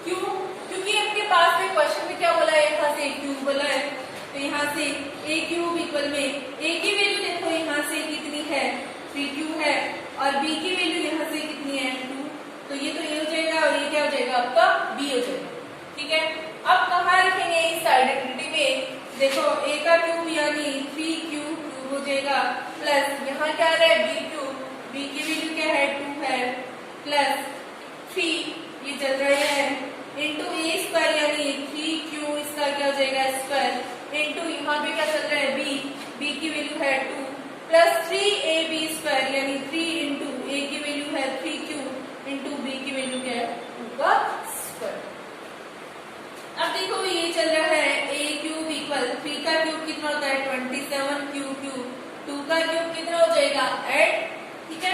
क्योंकि अपने पास में क्वेश्चन में क्या बोला है यहाँ से q बोला है, तो यहाँ से a क्यूब इक्वल में a की वैल्यू देखो यहाँ से कितनी है 3q है, और b की वैल्यू यहाँ से कितनी है 2, तो ये हो जाएगा और ये क्या हो जाएगा आपका b हो जाएगा, ठीक है। अब कहाँ रखेंगे इस आइडेंटिटी में, देखो a का क्यूब यानी 3q क्यूब हो जाएगा, प्लस यहाँ क्या आ रहा है b क्यूब, b की वैल्यू क्या है 2 है, प्लस 3 ये चल रहा है इंटू a स्क्वायर यानी 3q इसका क्या हो जाएगा स्क्वायर, इंटू यहाँ पे क्या चल रहा है b की वैल्यू है 2 प्लस 3ab स्क्वायर यानी 3 इंटू a की वैल्यू है 3q इंटू b की वैल्यू क्या है 2 का स्क्वायर। अब देखो ये चल रहा है a क्यूब इक्वल 3 का क्यूब कितना होता है 27q क्यूब, 2 का क्यूब कितना हो जाएगा 8, ठीक है,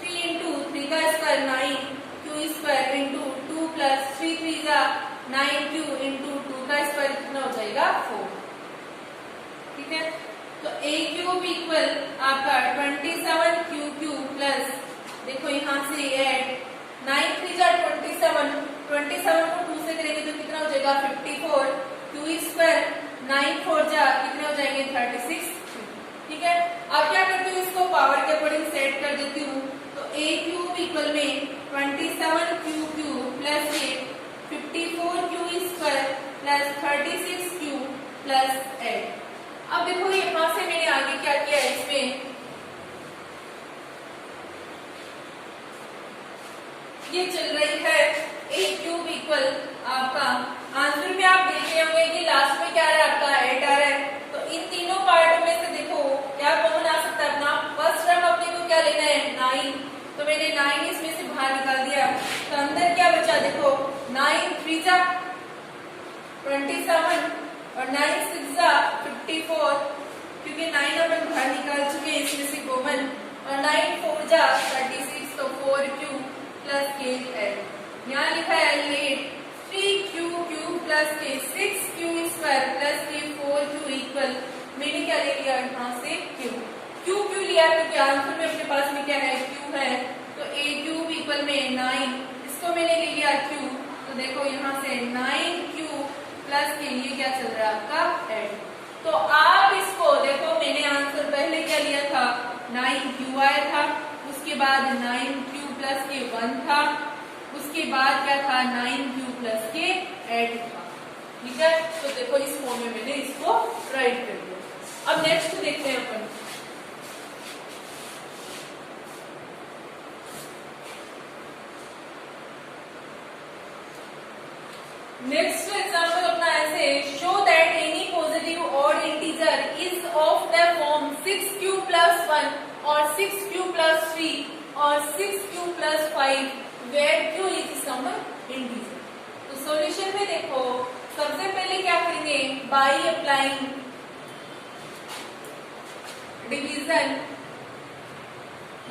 3 इंटू 3 का square 9q square into 2 plus 3 3 जा 9q इंटू 2 का स्क्वायर कितना हो जाएगा 4, ठीक है। तो ए क्यूब इक्वल आपका 27 क्यू क्यूब प्लस देखो यहाँ से ऐड 9 3 जा 27, 27 को 2 से करेंगे तो कितना हो जाएगा 54 क्यू स्क्वायर, 9 4 जा कितने हो जाएंगे 36। ठीक है, अब क्या करती हूँ इसको पावर के अकॉर्डिंग सेट कर देती हूँ। तो ए क्यूब इक्वल में 27 क्यू क्यूब प्लस ये 54 Q square plus 36 Q plus 8। अब देखो यहाँ से मैंने आगे क्या किया है, इसमें ये चल रही है ए क्यूब इक्वल आपका आंसर में आप देख रहे होंगे कि लास्ट में क्या है आपका 8 आ रहा है। तो इन तीनों पार्टों में से देखो क्या कॉमन आ सकता है अपना, फर्स्ट टर्म अपने को क्या लेना है 9, तो मैंने 9 इसमें से बाहर निकाल दिया। तो अंदर क्या बचा देखो 9 3 जा 27 और 9 6 जा 54, क्योंकि 9 अपन बाहर निकाल चुके हैं इसमें से कॉमन, और 9 4 जा 36 तो 4 क्यू प्लस के एल। यहाँ लिखा है 3 क्यू क्यू प्लस के 6 क्यू स्क्वायर प्लस के 4 क्यू इक्वल, मैंने क्या ले लिया यहाँ से क्यू, क्यू क्यू लिया क्योंकि आंसर में अपने पास में क्या है क्यू है। तो ए क्यूब इक्वल में 9, इसको मैंने ले लिया क्यू, तो देखो यहाँ से 9 क्यू प्लस के लिए क्या चल रहा है आपका एड। तो आप इसको देखो मैंने आंसर पहले क्या लिया था 9 क्यू आया था, उसके बाद 9 क्यू प्लस के 1 था, उसके बाद क्या था 9 क्यू प्लस के 8 था। ठीक है, तो देखो इस फॉर्म में मैंने इसको राइट कर दिया। अब नेक्स्ट देखते हैं अपन, नेक्स्ट एग्जांपल अपना ऐसे, show that any positive odd integer is of the form 6q plus 1 और 6q प्लस 3 और 6q plus 5 where q is some integer. तो सॉल्यूशन में देखो सबसे पहले क्या करेंगे, बाय अप्लाइंग डिवीजन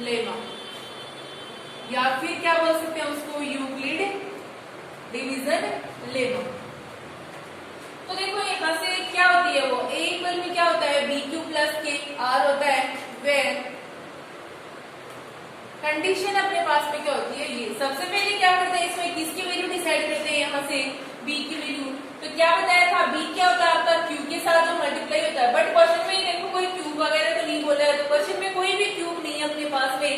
लेमा, या फिर क्या बोल सकते हैं उसको यूक्लिड डिवीजन लेमा। तो देखो यहाँ से क्या होती है वो a इक्वल में क्या होता है बी क्यू प्लस के आर होता है, वेयर कंडीशन अपने पास में क्या होती है ये। सबसे पहले क्या करते हैं इसमें किसकी वैल्यू डिसाइड करते हैं, यहाँ से b की वैल्यू। तो क्या बताया था b क्या होता है आपका q के साथ जो मल्टीप्लाई होता है, बट क्वेश्चन में देखो कोई क्यूब वगैरह तो नहीं बोला है, तो क्वेश्चन में कोई भी क्यूब नहीं है अपने पास में।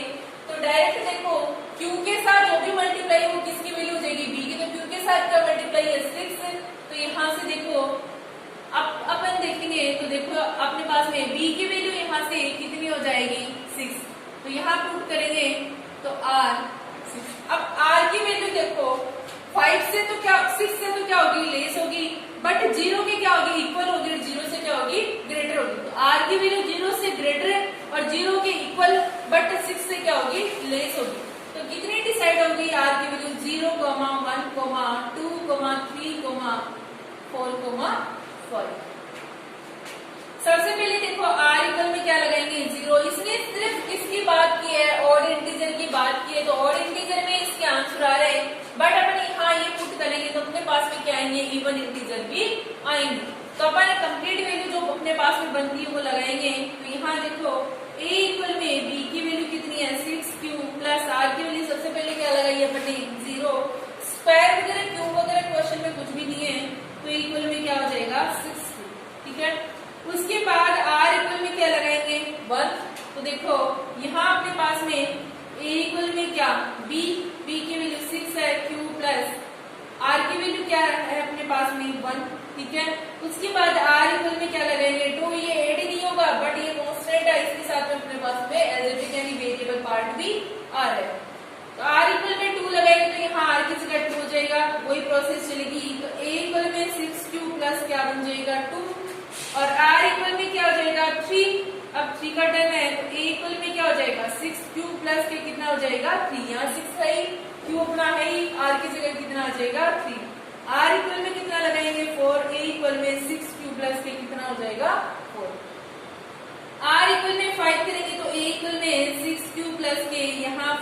तो डायरेक्ट देखो q के साथ जो भी मल्टीप्लाई है वो किसकी वैल्यू हो जाएगी b की, तो q के साथ का मल्टीप्लाई है 6। तो यहाँ से देखो अब अपन देखेंगे तो देखो अपने पास में b की वैल्यू यहाँ से कितनी हो जाएगी 6, तो यहाँ पुट करेंगे तो r 6। अब r की वैल्यू देखो 5 से तो क्या 6 से तो क्या होगी लेस होगी, बट 0 की क्या होगी इक्वल होगी, 0 से क्या होगी ग्रेटर होगी। तो r की वैल्यू 0 से ग्रेटर है और 0 के इक्वल बट 6 से क्या होगी लेस होगी। तो कितनी डिसाइड होगी r की वैल्यू 0, 1, 2, 3, 4, 5। सबसे पहले देखो r इक्वल में क्या लगाएंगे 0, इसने सिर्फ इसकी बात की है ऑड इंटीजर की बात की है, तो ऑड इंटीजर में इसके आंसर आ रहे हैं, बट अपन यहाँ ये पुट करेंगे तो अपने पास में क्या आएंगे इवन इंटीजर भी आएंगे। तो अपन कंप्लीट वैल्यू जो अपने पास में बनती है वो लगाएंगे। तो यहाँ देखो a इक्वल में b की वैल्यू कितनी है 6q प्लस r की वैल्यू सबसे पहले क्या लगाई अपने 0, स्क्वायर वगैरह क्यूब वगैरह क्वेश्चन में कुछ भी नहीं है, तो इक्वल में क्या हो जाएगा 6q। ठीक है, उसके बाद r इक्वल में क्या लगाएंगे 1। तो देखो यहाँ अपने पास में a इक्वल में क्या b की वैल्यू 6 है, q प्लस r की वैल्यू क्या है अपने पास में 1। ठीक है, उसके बाद r इक्वल में क्या लगाएंगे 2, ये ऐड ही नहीं होगा बट ये कांस्टेंट है, इसके साथ में अपने पास में एल्जेब्रिक यानी वेरिएबल पार्ट भी आ रहा है। तो r इक्वल में 2 लगाएंगे तो यहाँ r की जगह 2 हो जाएगा, वही प्रोसेस चलेगी। तो a इक्वल में 6q प्लस क्या बन जाएगा 2 और r इक्वल में क्या हो जाएगा 3। अब 3 का टर्म है तो a इक्वल में क्या हो जाएगा 6q प्लस के कितना हो जाएगा 3, यहाँ 6 है ही, q अपना है ही, r की जगह कितना आ जाएगा 3। r इक्वल में कितना लगाएंगे 4, a इक्वल में 6q प्लस के कितना हो जाएगा 4। r इक्वल में 5 करेंगे तो a इक्वल में 6q प्लस के यहाँ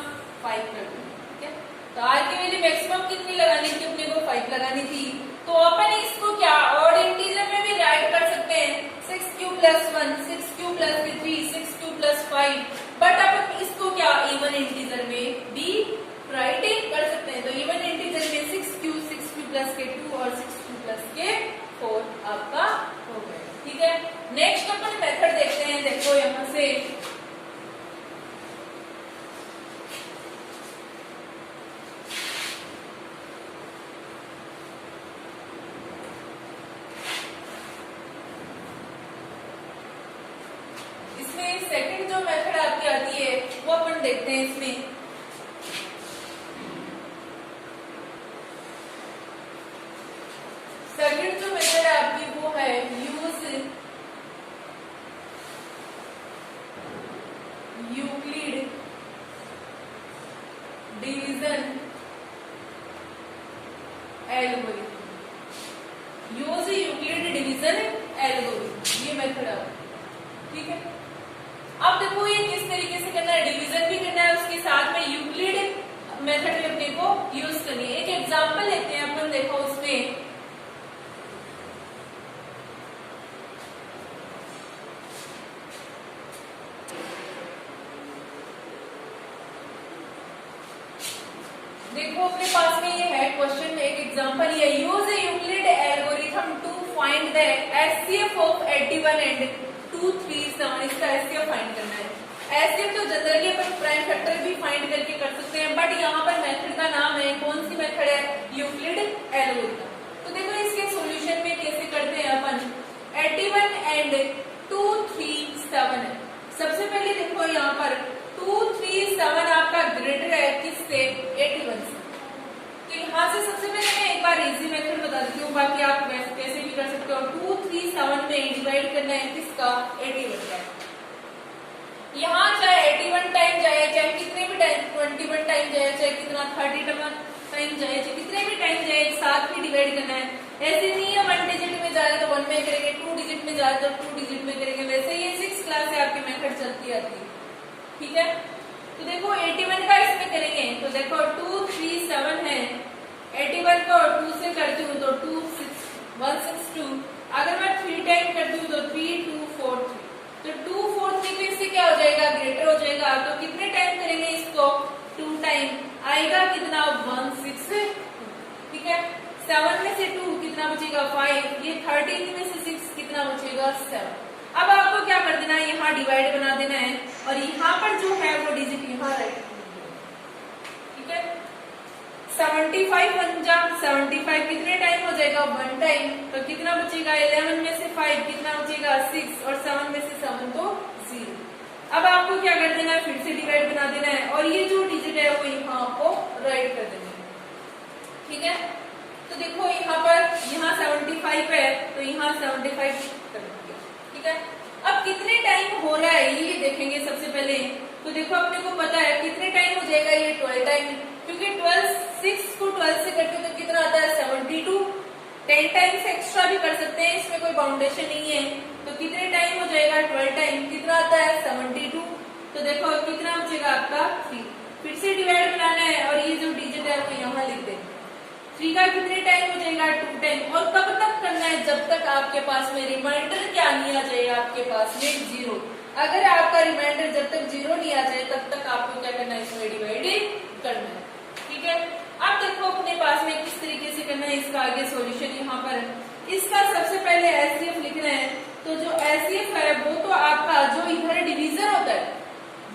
5 कर देंगे। ठीक है, तो r की वैल्यू मैक्सिमम कितनी लगानी थी अपने को 5 लगानी थी, तो अपन इसको क्या ऑड इंटीजर में भी राइट कर सकते हैं 6q plus 1, 6q plus second जो मेथड आपकी आती है वो अपन देखते हैं इसमें। सेकंड जो मेथड है आपकी वो है use Euclid division algorithm. Use Euclid division algorithm, ये मेथड है, ठीक है। अब देखो ये किस तरीके से करना है, डिवीजन भी करना है, उसके साथ में यूक्लिड मेथड भी अपने को यूज करनी है। एक एग्जांपल लेते हैं अपन, देखो उसमें देखो अपने पास में ये है क्वेश्चन में एक एग्जांपल, ये use Euclid algorithm to find the HCF of 81 and 237, इसका एचसीएफ फाइंड करना है। एचसीएफ तो जनरली अपन प्राइम फैक्टर भी फाइंड करके कर सकते हैं, बट यहाँ पर मेथड का नाम है, कौन सी मेथड है, यूक्लिड एल्गोरिथम। तो देखो इसके सॉल्यूशन में कैसे करते हैं अपन, 81 एंड 237 है। सबसे पहले देखो यहाँ पर 237 आपका ग्रेटर है किससे, 81 से। तो यहाँ से सबसे पहले मैं एक बार इजी मेथड बता देती हूँ, बाकी आप कैसे भी कर सकते हो। 237 में डिवाइड करना है किसका, 81 का। यहाँ चाहे 81 टाइम जाए, चाहे कितने भी टाइम 21 टाइम जाए, चाहे कितना 30 टाइम जाए, चाहे कितने भी टाइम जाए, एक साथ भी डिवाइड करना है। ऐसे नहीं है 1 डिजिट में जा रहे तो 1 में करेंगे, 2 डिजिट में जा रहे तो 2 डिजिट में करेंगे, वैसे ये 6 क्लास से आपकी मेथड चलती आती है, ठीक है। तो देखो 81 का इसमें करेंगे, तो देखो 237 है, 81 को 2 से करती हूँ तो 162, अगर मैं 3 टाइम करती हूँ तो 3243, तो 243 तो इससे क्या हो जाएगा, ग्रेटर हो जाएगा। तो कितने टाइम करेंगे इसको, 2 टाइम, आएगा कितना 16, ठीक है। 7 में से 2 कितना बचेगा 5, ये 13 में से 6 कितना बचेगा 7। अब आपको क्या कर देना है, यहाँ डिवाइड बना देना है और यहाँ पर जो है वो डिजिट यहाँ राइट, ठीक है। 75 पंजा 75 कितने टाइम हो जाएगा, 1 टाइम, तो कितना बचेगा 11 में से 5 कितना बचेगा 6, और 7 में से 7 तो 0। अब आपको क्या कर देना है, फिर से डिवाइड बना देना है और ये जो डिजिट है वो यहाँ आपको राइट कर देना है, ठीक है। तो देखो यहाँ पर यहाँ 75 है तो यहाँ 75 कर देंगे, ठीक है। अब कितने टाइम हो रहा है ये देखेंगे सबसे पहले। तो देखो अपने को पता है कितने टाइम हो जाएगा, ये 12 टाइम, क्योंकि 6 को 12 से करते तो कितना आता है 72, 10 टाइम से एक्स्ट्रा भी कर सकते हैं, इसमें कोई बाउंडेशन नहीं है। तो कितने टाइम हो जाएगा, 12 टाइम, कितना आता है 72, तो देखो कितना बचेगा आपका 3। फिर से डिवाइड बनाना है और ये जो डिजिट है वो यहाँ लिख देंगे। 3 का कितने टाइम हो जाएगा, 2 टाइम, और कब तक करना है, जब तक आपके पास में रिमाइंडर क्या नहीं आ जाए, आपके पास में 0। अगर आपका रिमाइंडर जब तक 0 नहीं आ जाए तब तक आपको क्या करना है, इसमें डिवाइड करना है, ठीक है। अब देखो अपने पास में किस तरीके से करना है इसका आगे सॉल्यूशन। यहाँ पर इसका सबसे पहले एचसीएफ लिखना है, तो जो एचसीएफ है वो तो आपका जो इधर डिवीजन होता है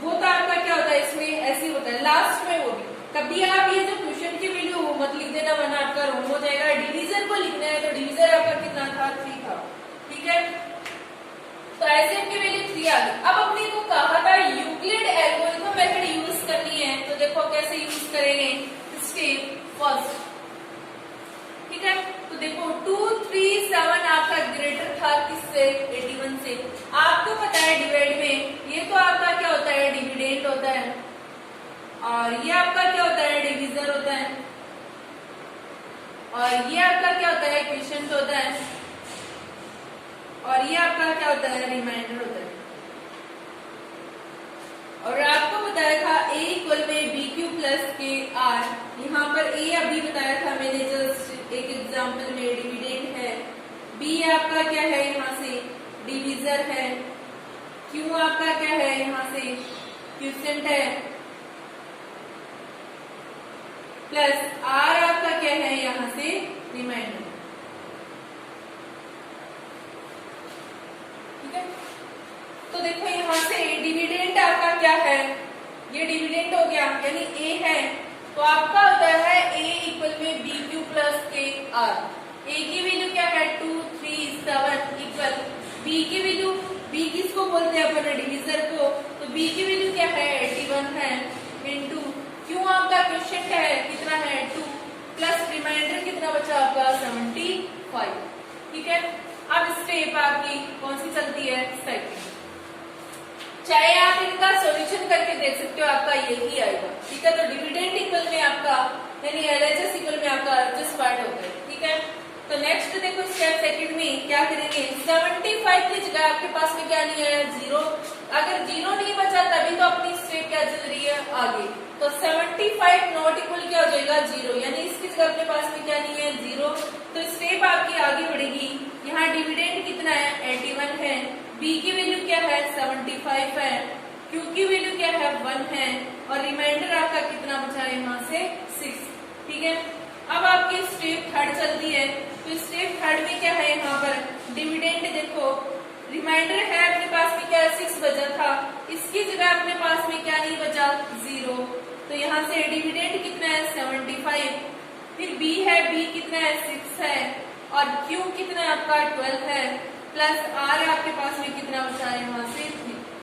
वो तो आपका क्या होता है, इसमें ऐसे होता है लास्ट में, वो भी कभी आप ये जो क्वेश्चन की वैल्यू मत लिख देना वरना आपका रॉन्ग हो जाएगा। डिवीजन को लिखना है, तो डिवीजन आपका कितना था, 3 था, ठीक है। तो एचसीएफ की वैल्यू 3 आ गई। अब अपने को कहा था यूक्लिड एल्गोरिथम मेथड यूज करनी है, तो देखो कैसे यूज करेंगे, स्टेप फर्स्ट, ठीक है। तो देखो 237 आपका ग्रेटर था किससे, 81 से। आपको पता है डिवाइड में ये तो आपका क्या होता है, डिविडेंड होता है, और ये आपका क्या होता है, डिवीजन होता है, और ये आपका क्या होता है, क्वोशिएंट होता है, और ये आपका क्या होता है, रिमाइंडर होता है। और आपको बताया था a इक्वल में BQ प्लस KR, यहाँ पर a अभी बताया था मैंने जस्ट एक एग्जांपल में, डिविडेंड है, B आपका क्या है, यहाँ से डिवीजर है, Q आपका क्या है, यहाँ से क्वोशिएंट है, प्लस R आपका क्या है, यहाँ से रिमाइंडर, ठीक है। तो देखो यहाँ से डिविडेंड आपका क्या है, ये डिविडेंड हो गया, यानी a है, तो आपका होता है a इक्वल में BQ प्लस KR। a की वैल्यू क्या है, 237 इक्वल B की वैल्यू, B किसको बोलते हैं अपन, डिवीजर को, बी की वैल्यू क्या है 81 है, इनटू क्यों आपका क्वेश्चन क्या है कितना है 2 प्लस रिमाइंडर कितना बचा आपका 75। ठीक है, अब स्टेप आपकी कौन सी चलती है सेकंड। चाहे आप इनका सॉल्यूशन करके देख सकते हो, आपका यही आएगा। ठीक है, तो डिविडेंड इक्वल में आपका यानी एलएचएस इक्वल में आपका आरएचएस पार्ट होता है। ठीक है, तो नेक्स्ट देखो स्टेप सेकंड में क्या करेंगे, 75 की जगह आपके पास में क्या नहीं है 0। अगर 0 नहीं बचा तभी तो अपनी स्टेप क्या चल रही है आगे। तो 75 नॉट इक्वल क्या हो जाएगा 0, यानी इसकी जगह अपने पास में क्या नहीं है 0। तो स्टेप आपकी आगे बढ़ेगी। यहाँ डिविडेंड कितना है 81 है, बी की वैल्यू क्या है 75 है, क्यू की वैल्यू क्या है 1 है, और रिमाइंडर आपका कितना बचा है यहाँ से 6। ठीक है, अब आपकी स्टेप थर्ड चलती है। तो स्टेप थर्ड में क्या है यहाँ पर डिविडेंड देखो, रिमाइंडर है अपने पास में क्या 6 बचा था, इसकी जगह अपने पास में क्या नहीं बचा 0। तो यहाँ से डिविडेंड कितना है 75, फिर बी है, बी कितना है 6 है, और क्यू कितना है आपका 12 है, प्लस आर आपके पास में कितना बचा है यहाँ से 3।